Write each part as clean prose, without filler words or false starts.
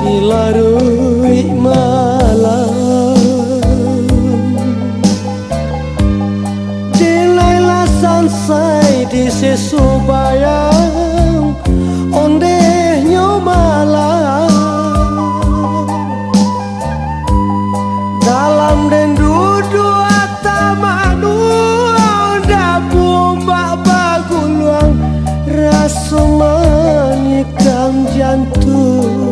dilarui malam dilailah sansai di sesu bayang ondehnya malam dalam den duduk tamanu dapu mbak baguluang rasa menikam jantung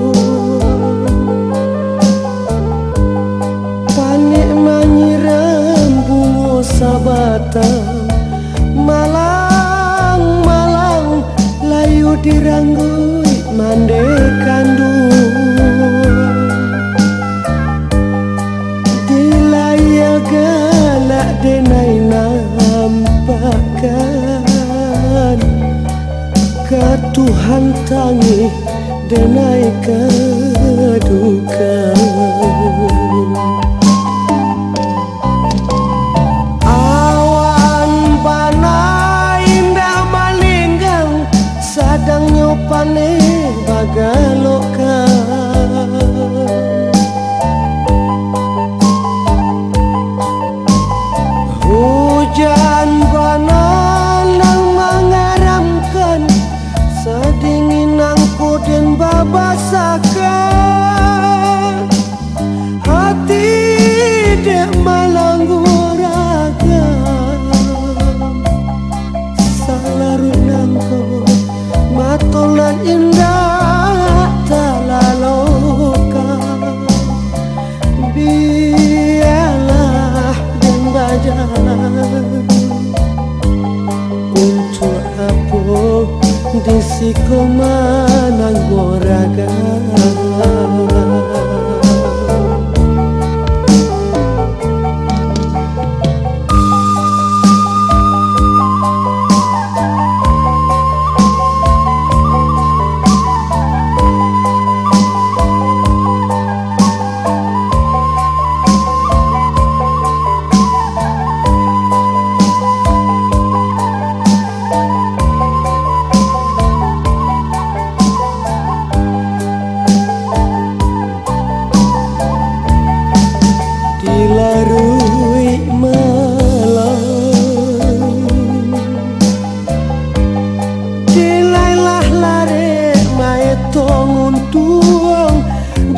panik menyiram bunga sabatang malang-malang layu diranggui mande kandung dilaya galak denai nampakan ke Tuhan tangi denai kedukan awan panai indah malinggang sadang nyopane bagalokan hujan panas nang mengaramkan sedingin angku dan babasakan hati dek malanggurakan salarut nangko matolan indah talalokan biarlah dan bajan untuk apa disiko manang goragan dilarui malam dilailah lare mae tongun tuang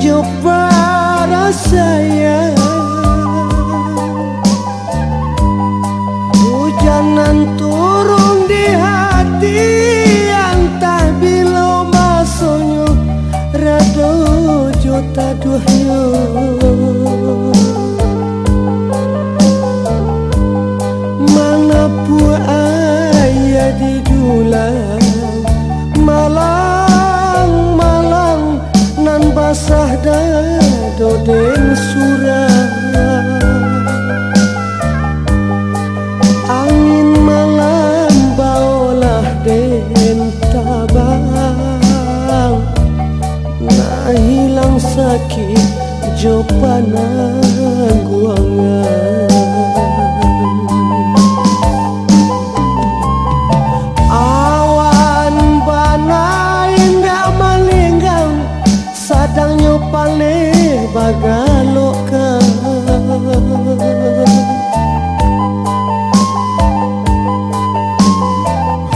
jopara saya hujanan turun di hati antah bila masonyo rado jota duhyo ayah di dulang malang-malang nan basah dado den surah angin malam baolah den tabang nah hilang sakit jo panang guangan pale bagalokan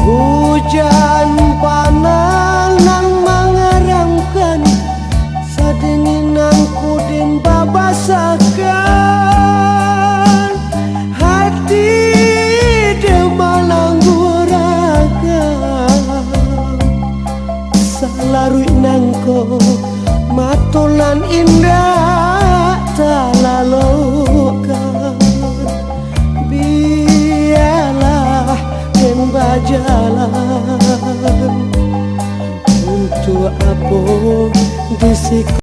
hujan panas nang mengaramkan sadengin angku den babasakan hati de malanggurakan salarui nangko matolan indah talalokan biarlah den bajalan untuk apa disik